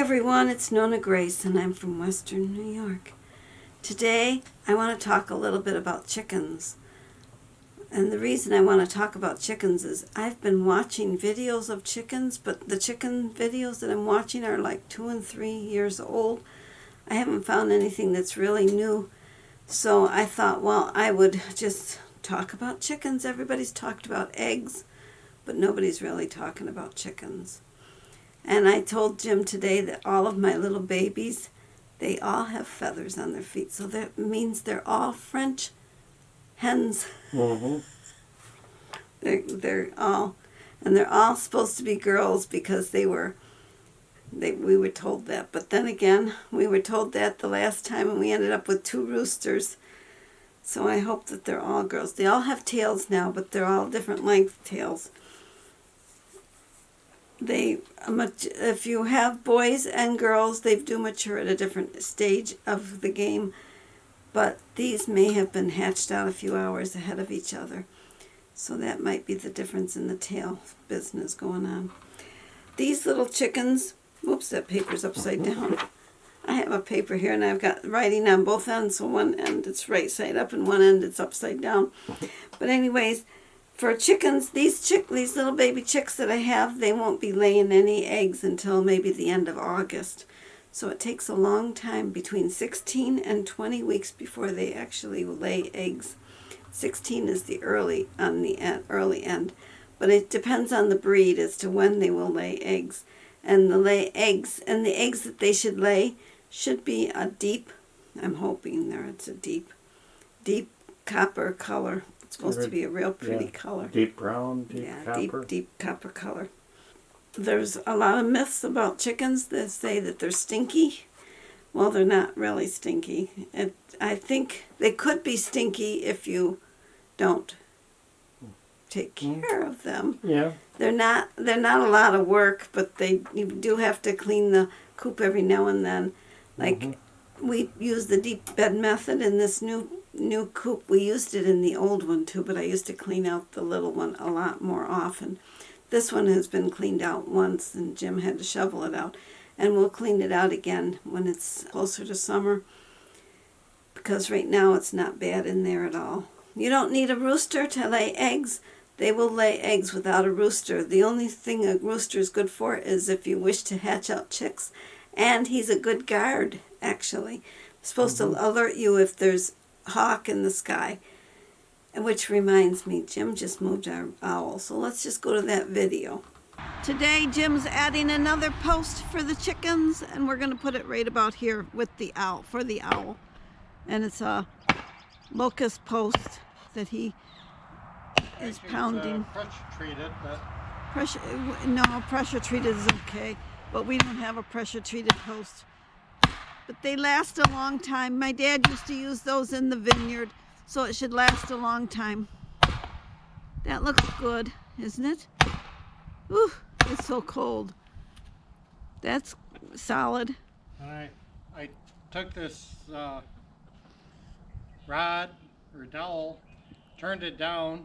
everyone, it's NonnaGrace and I'm from Western New York. Today I want to talk a little bit about chickens. And the reason I want to talk about chickens is I've been watching videos of chickens, but the chicken videos that I'm watching are like 2 and 3 years old. I haven't found anything that's really new. So I thought, well, I would just talk about chickens. Everybody's talked about eggs, but nobody's really talking about chickens. And I told Jim today that all of my little babies, they all have feathers on their feet. So that means they're all French hens. Mm-hmm. They're all supposed to be girls because we were told that. But then again, we were told that the last time and we ended up with 2 roosters. So I hope that they're all girls. They all have tails now, but they're all different length tails. If you have boys and girls, they do mature at a different stage of the game. But these may have been hatched out a few hours ahead of each other. So that might be the difference in the tail business going on. These little chickens, whoops, that paper's upside down. I have a paper here and I've got writing on both ends. So one end it's right side up and one end it's upside down. But anyways, for chickens, these little baby chicks that I have, they won't be laying any eggs until maybe the end of August. So it takes a long time, between 16 and 20 weeks before they actually lay eggs. 16 is the early end, but it depends on the breed as to when they will lay eggs. And the eggs that they should lay should be a deep, I'm hoping it's a deep copper color. It's supposed to be a real pretty color. Deep brown, copper. Deep copper color. There's a lot of myths about chickens that say that they're stinky. Well, they're not really stinky. I think they could be stinky if you don't take care of them. Yeah. They're not a lot of work, but you do have to clean the coop every now and then. Like we use the deep bed method in this new coop. We used it in the old one too, but I used to clean out the little one a lot more often. This one has been cleaned out once and Jim had to shovel it out. And we'll clean it out again when it's closer to summer, because right now it's not bad in there at all. You don't need a rooster to lay eggs. They will lay eggs without a rooster. The only thing a rooster is good for is if you wish to hatch out chicks. And he's a good guard, actually. Supposed to alert you if there's hawk in the sky. Which reminds me, Jim just moved our owl, so let's just go to that video. Today Jim's adding another post for the chickens, and we're going to put it right about here with the owl, for the owl. And it's a locust post that he is pounding. Pressure treated, but pressure treated is okay, but we don't have a pressure treated post. But they last a long time. My dad used to use those in the vineyard, so it should last a long time. That looks good, isn't it? Ooh, it's so cold. That's solid. I took this rod or dowel, turned it down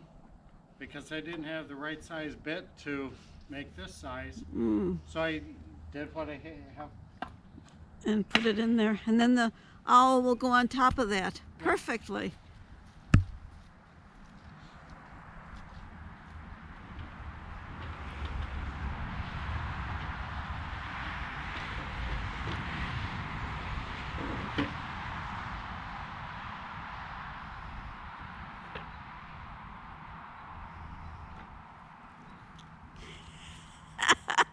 because I didn't have the right size bit to make this size. So I did what I have. And put it in there. And then the owl will go on top of that perfectly.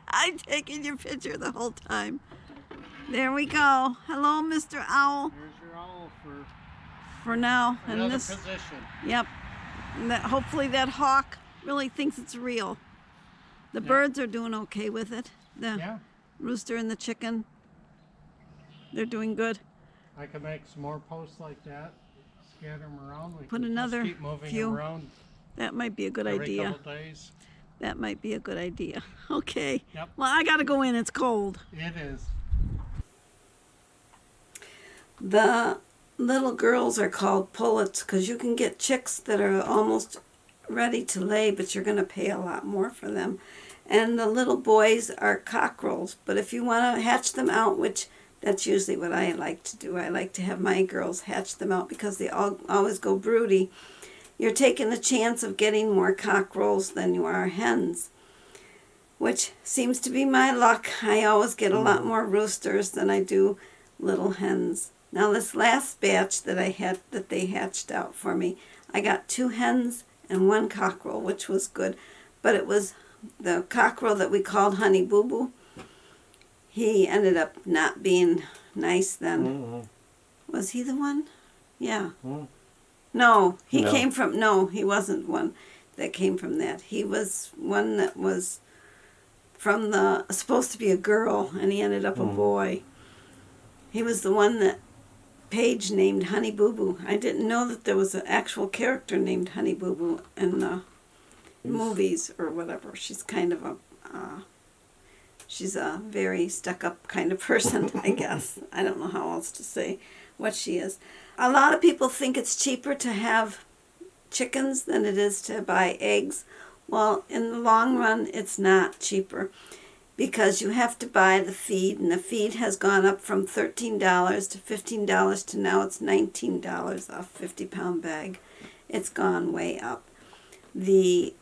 I'm taking your picture the whole time. There we go. Hello, Mr. Owl. Here's your owl for now. another And this position. Yep. And hopefully that hawk really thinks it's real. The birds are doing okay with it. The rooster and the chicken, they're doing good. I can make some more posts like that, scatter them around. We Put can another just keep moving few. them around That might be a good every idea. couple days. That might be a good idea. Okay. Yep. Well, I gotta go in. It's cold. It is. The little girls are called pullets because you can get chicks that are almost ready to lay, but you're going to pay a lot more for them. And the little boys are cockerels, but if you want to hatch them out, which that's usually what I like to do. I like to have my girls hatch them out because they always go broody. You're taking the chance of getting more cockerels than you are hens, which seems to be my luck. I always get a lot more roosters than I do little hens. Now this last batch that I had, that they hatched out for me, I got 2 hens and 1 cockerel, which was good. But it was the cockerel that we called Honey Boo Boo. He ended up not being nice then. Mm-hmm. Was he the one? Yeah. Mm-hmm. No, he No. came from, no, he wasn't one that came from that. He was one that was from the, supposed to be a girl, and he ended up a boy. He was the one that Paige named Honey Boo Boo. I didn't know that there was an actual character named Honey Boo Boo in the movies or whatever. She's kind of a, she's a very stuck-up kind of person, I guess. I don't know how else to say what she is. A lot of people think it's cheaper to have chickens than it is to buy eggs. Well, in the long run, it's not cheaper because you have to buy the feed, and the feed has gone up from $13 to $15 to now it's $19 a 50-pound bag. It's gone way up. The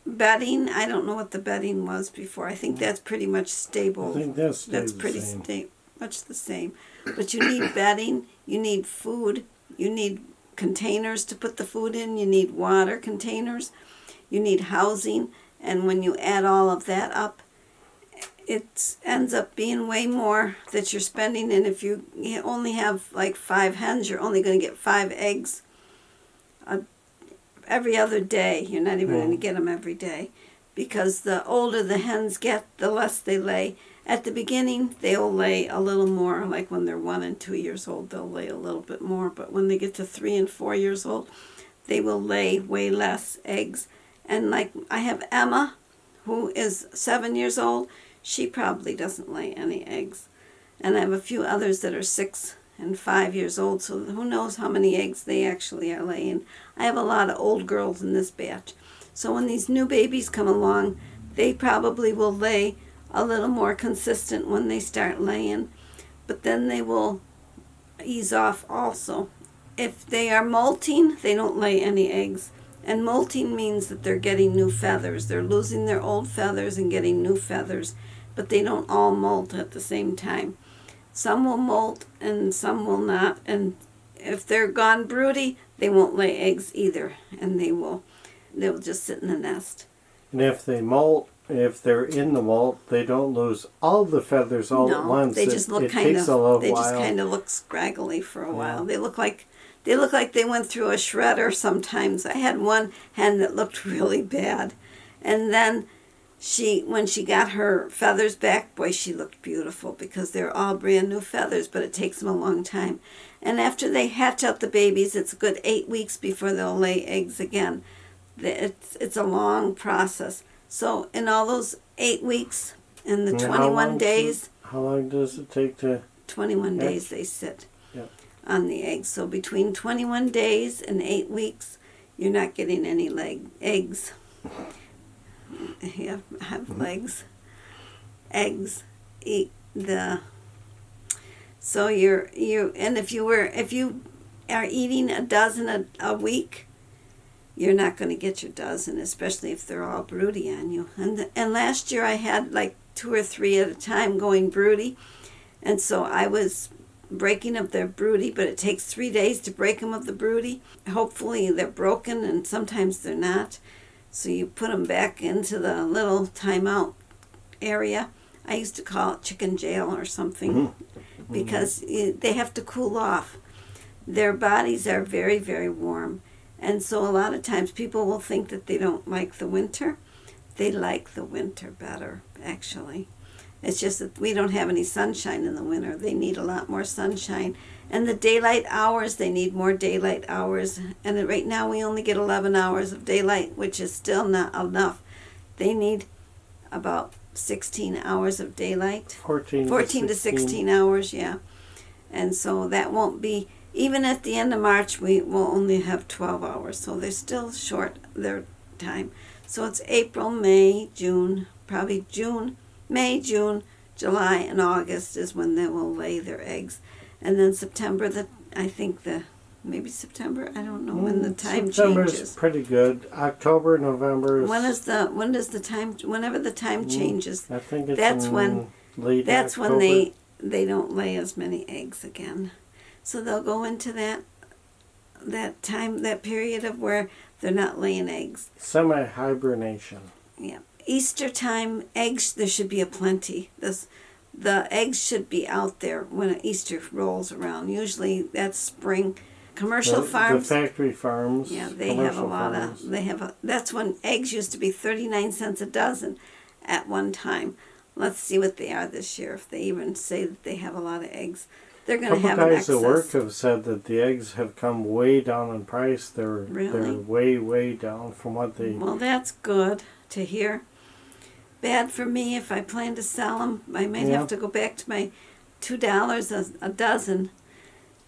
bedding, I don't know what the bedding was before. I think that's pretty much stable. I think that's pretty the same. much the same. But you need bedding, you need food, you need containers to put the food in, you need water containers, you need housing, and when you add all of that up, it ends up being way more that you're spending. And if you only have like 5 hens, you're only going to get 5 eggs every other day. You're not even going to get them every day, because the older the hens get, the less they lay. At the beginning, they'll lay a little more, like when they're 1 and 2 years old, they'll lay a little bit more. But when they get to 3 and 4 years old, they will lay way less eggs. And like I have Emma, who is 7 years old, she probably doesn't lay any eggs. And I have a few others that are 6 and 5 years old, so who knows how many eggs they actually are laying. I have a lot of old girls in this batch. So when these new babies come along, they probably will lay a little more consistent when they start laying, but then they will ease off also. If they are molting, they don't lay any eggs. And molting means that they're getting new feathers. They're losing their old feathers and getting new feathers, but they don't all molt at the same time. Some will molt and some will not, and if they're gone broody, they won't lay eggs either, and they'll just sit in the nest. And if they molt, if they're in the molt, they don't lose all the feathers all at once. They just look takes a little while. just kind of look scraggly for a while. They look like they went through a shredder sometimes. I had one hen that looked really bad, and then when she got her feathers back, boy, she looked beautiful, because they're all brand new feathers, but it takes them a long time. And after they hatch out the babies, it's a good 8 weeks before they'll lay eggs again. It's a long process. So in all those 8 weeks, in the 21 days... How long does it take to... 21 days they sit on the eggs. So between 21 days and 8 weeks, you're not getting any eggs. You have legs. Eggs eat the... So and if you are eating a dozen a week, you're not going to get your dozen, especially if they're all broody on you. And last year I had like 2 or 3 at a time going broody, and so I was breaking up their broody, but it takes 3 days to break them of the broody. Hopefully they're broken, and sometimes they're not. So you put them back into the little timeout area. I used to call it chicken jail or something, because they have to cool off. Their bodies are very, very warm. And so a lot of times people will think that they don't like the winter. They like the winter better, actually. It's just that we don't have any sunshine in the winter. They need a lot more sunshine. And the daylight hours, they need more daylight hours. And right now we only get 11 hours of daylight, which is still not enough. They need about 16 hours of daylight. 14 to 16 hours, yeah. And so that won't be even at the end of March, we will only have 12 hours, so they're still short their time. So it's April, May, June, probably June, May, June, July, and August is when they will lay their eggs. And then September, maybe September, I don't know when the time September's changes. pretty good. October, November. Whenever the time changes, I think it's that's when late that's October. when they don't lay as many eggs again. So they'll go into that period of where they're not laying eggs. Semi-hibernation. Yeah. Easter time, eggs, there should be a plenty. The eggs should be out there when Easter rolls around. Usually that's spring. Commercial farms. The factory farms. Yeah, they have a lot farms. that's when eggs used to be 39 cents a dozen at one time. Let's see what they are this year, if they even say that they have a lot of eggs. They're going to have an excess. A couple guys at work have said that the eggs have come way down in price. They're way, way down from what they... Well, that's good to hear. Bad for me if I plan to sell them. I might have to go back to my $2 a dozen.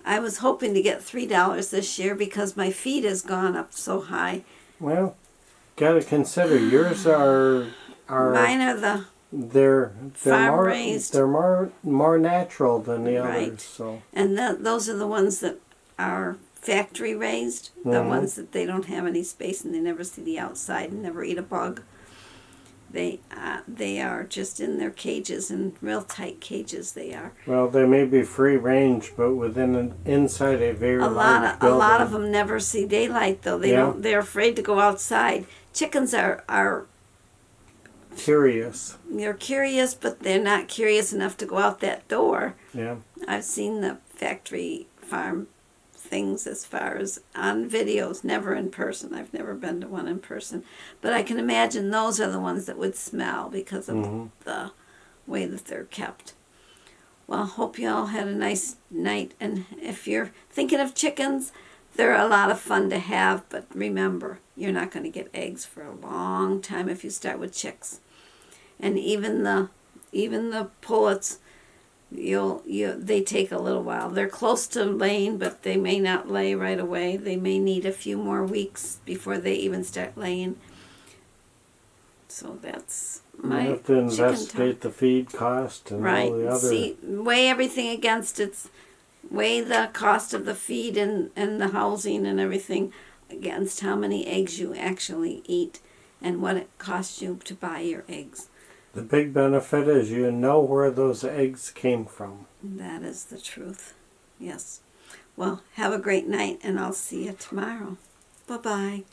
I was hoping to get $3 this year because my feed has gone up so high. Well, got to consider yours are Mine are they're farm more raised. They're more natural than the Right. others. So And those are the ones that are factory raised, the ones that they don't have any space and they never see the outside and never eat a bug. They are just in their cages, and real tight cages they are. well, they may be free range, but inside a very large building. A lot of them never see daylight though. They're afraid to go outside. Chickens are curious. They're curious, but they're not curious enough to go out that door. Yeah. I've seen the factory farm things as far as on videos, never in person. I've never been to one in person. But I can imagine those are the ones that would smell because of the way that they're kept. Well, hope you all had a nice night. And if you're thinking of chickens, they're a lot of fun to have. But remember, you're not going to get eggs for a long time if you start with chicks. And even the pullets, they take a little while. They're close to laying, but they may not lay right away. They may need a few more weeks before they even start laying. So that's my You have to investigate the feed cost and all the other... weigh everything against it. Weigh the cost of the feed and the housing and everything against how many eggs you actually eat and what it costs you to buy your eggs. The big benefit is you know where those eggs came from. That is the truth. Yes. Well, have a great night, and I'll see you tomorrow. Bye-bye.